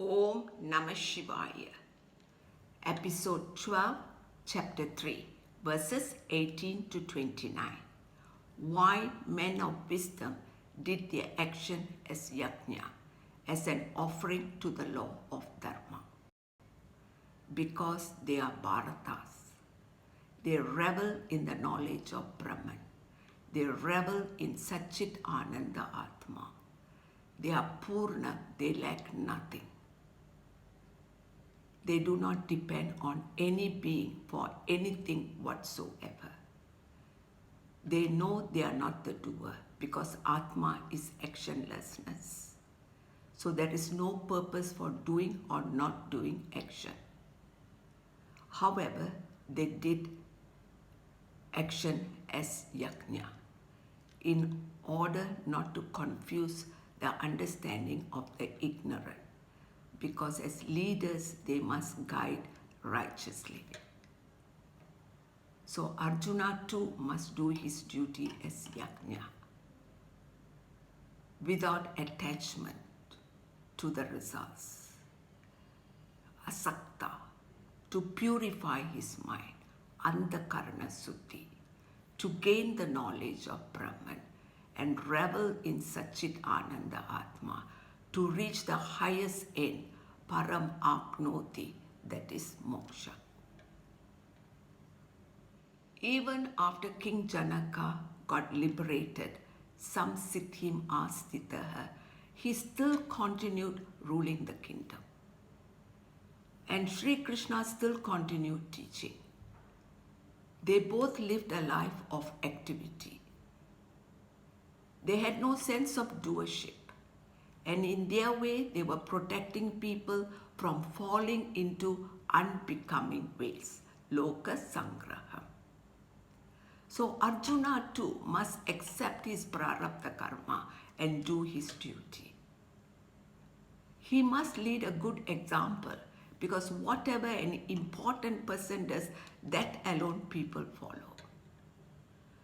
Om Namah Shivaya. Episode 12, Chapter 3, verses 18 to 29. Why men of wisdom did their action as yajna, as an offering to the law of Dharma. Because they are Bharatas. They revel in the knowledge of Brahman. They revel in Satchit Ananda Atma. They are Purna, they lack nothing. They do not depend on any being for anything whatsoever. They know they are not the doer because Atma is actionlessness. So there is no purpose for doing or not doing action. However, they did action as yajna in order not to confuse the understanding of the ignorant, because as leaders they must guide righteously. So Arjuna too must do his duty as yajna without attachment to the results. Asakta, to purify his mind, Antakarana Suddhi, to gain the knowledge of Brahman and revel in Satchit Ananda Atma, to reach the highest end, Param Apnoti, that is moksha. Even after King Janaka got liberated, Samsiddhim Astitaha, he still continued ruling the kingdom. And Sri Krishna still continued teaching. They both lived a life of activity. They had no sense of doership. And in their way, they were protecting people from falling into unbecoming ways. Loka Sangraham. So Arjuna too must accept his prarabdha karma and do his duty. He must lead a good example, because whatever an important person does, that alone people follow.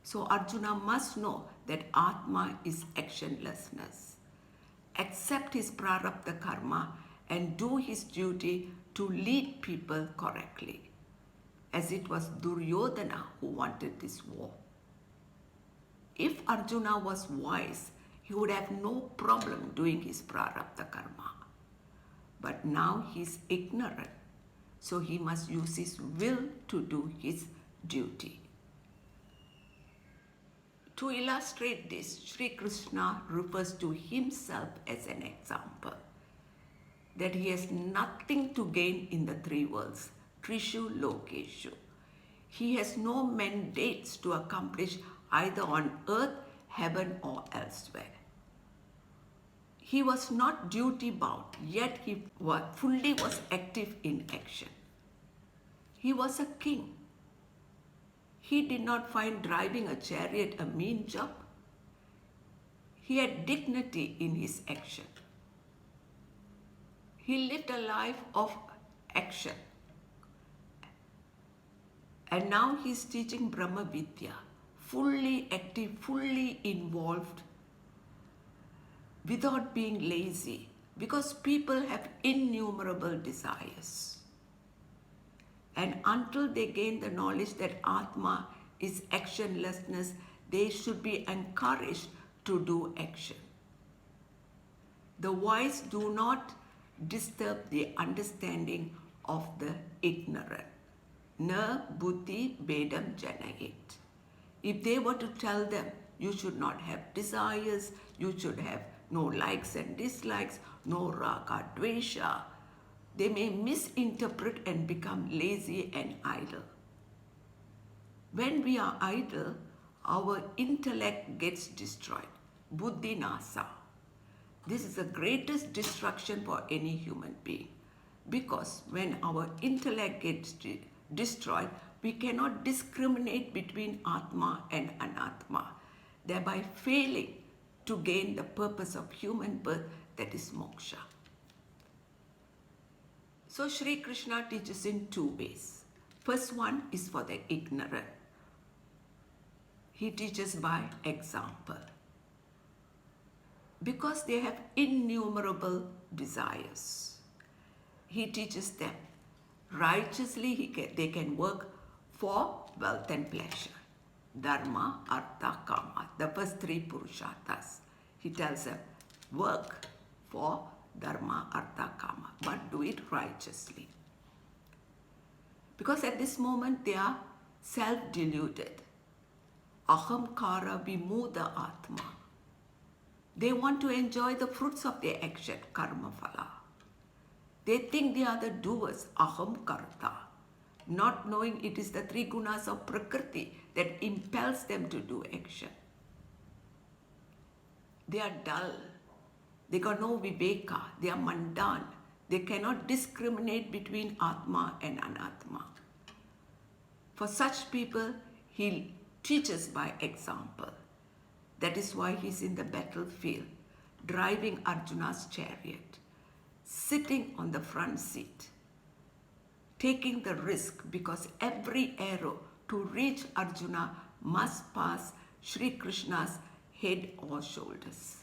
So Arjuna must know that Atma is actionlessness. Accept his prarabdha karma and do his duty to lead people correctly, as it was Duryodhana who wanted this war. If Arjuna was wise, he would have no problem doing his prarabdha karma. But now he is ignorant, so he must use his will to do his duty. To illustrate this, Sri Krishna refers to himself as an example, that he has nothing to gain in the three worlds, Trishu Lokeshu. He has no mandates to accomplish either on earth, heaven or elsewhere. He was not duty bound, yet he fully was active in action. He was a king. He did not find driving a chariot a mean job. He had dignity in his action. He lived a life of action. And now he is teaching Brahma Vidya, fully active, fully involved, without being lazy, because people have innumerable desires. And until they gain the knowledge that Atma is actionlessness, they should be encouraged to do action. The wise do not disturb the understanding of the ignorant. Na buddhi bedam janayet. If they were to tell them, you should not have desires, you should have no likes and dislikes, no raga dvesha, they may misinterpret and become lazy and idle. When we are idle, our intellect gets destroyed. Buddhi nasa. This is the greatest destruction for any human being, because when our intellect gets destroyed, we cannot discriminate between Atma and Anatma, thereby failing to gain the purpose of human birth, that is moksha. So Sri Krishna teaches in two ways. First one is for the ignorant. He teaches by example. Because they have innumerable desires. he teaches them righteously they can work for wealth and pleasure. Dharma, Artha, Kama, the first three Purusharthas. He tells them, work for Dharma, Artha, Kama, but do it righteously. Because at this moment they are self-deluded. Ahamkara vimuda atma. They want to enjoy the fruits of their action, karma phala. They think they are the doers, aham karta, not knowing it is the three gunas of Prakriti that impels them to do action. They are dull. They got no viveka. They are mundane. They cannot discriminate between Atma and Anatma. For such people, he teaches by example. That is why he's in the battlefield, driving Arjuna's chariot, sitting on the front seat, taking the risk because every arrow to reach Arjuna must pass Sri Krishna's head or shoulders,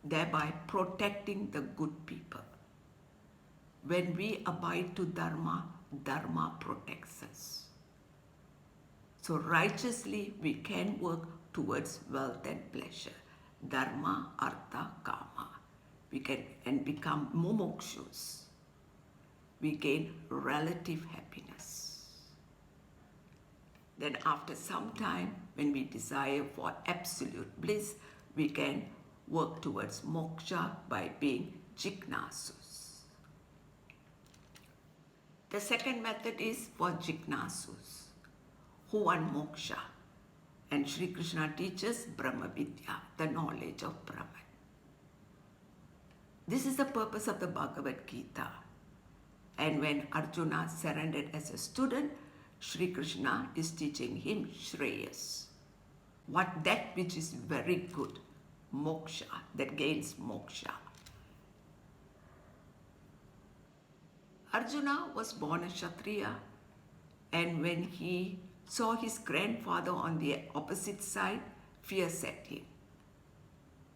thereby protecting the good people. When we abide to Dharma, Dharma protects us. So righteously we can work towards wealth and pleasure. Dharma, Artha, Kama. We can and become mumukshus. We gain relative happiness. Then after some time, when we desire for absolute bliss, we can work towards moksha by being jignasus. The second method is for jignasus, who want moksha. And Sri Krishna teaches Brahma Vidya, the knowledge of Brahman. This is the purpose of the Bhagavad Gita. And when Arjuna surrendered as a student, Sri Krishna is teaching him Shreyas. That which is very good, moksha, that gains moksha. Arjuna was born a Kshatriya, and when he saw his grandfather on the opposite side, fear set him.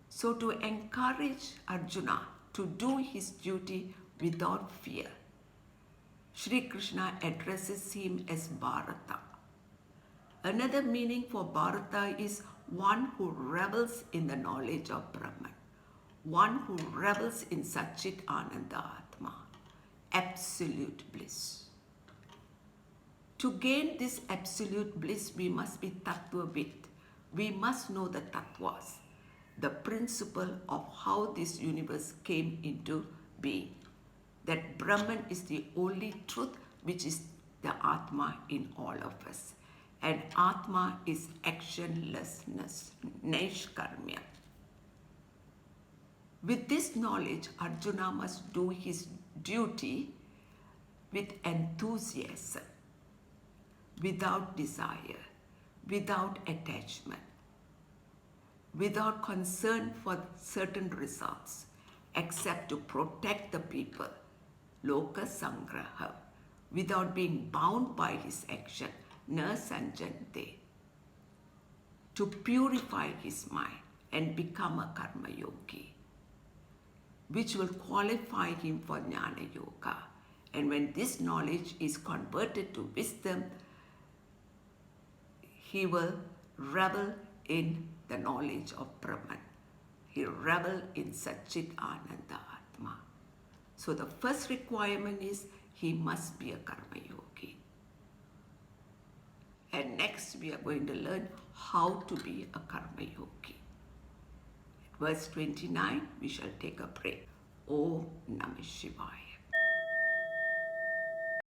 So to encourage Arjuna to do his duty without fear, Sri Krishna addresses him as Bharata. Another meaning for Bharata is one who revels in the knowledge of Brahman, one who revels in Satchit Ananda Atma, absolute bliss. To gain this absolute bliss, we must be Tattvavid. We must know the Tattvas, the principle of how this universe came into being. That Brahman is the only truth, which is the Atma in all of us. And Atma is actionlessness, Naishkarmya. With this knowledge, Arjuna must do his duty with enthusiasm, without desire, without attachment, without concern for certain results, except to protect the people, loka sangraha, without being bound by his action, na sanjante, to purify his mind and become a karma yogi, which will qualify him for jnana yoga. And when this knowledge is converted to wisdom, he will revel in the knowledge of Brahman. He revel in Satchit Ananda Atma. So the first requirement is he must be a karma yogi. And next we are going to learn how to be a karma yogi. At verse 29, we shall take a break. Om Namah Shivaya.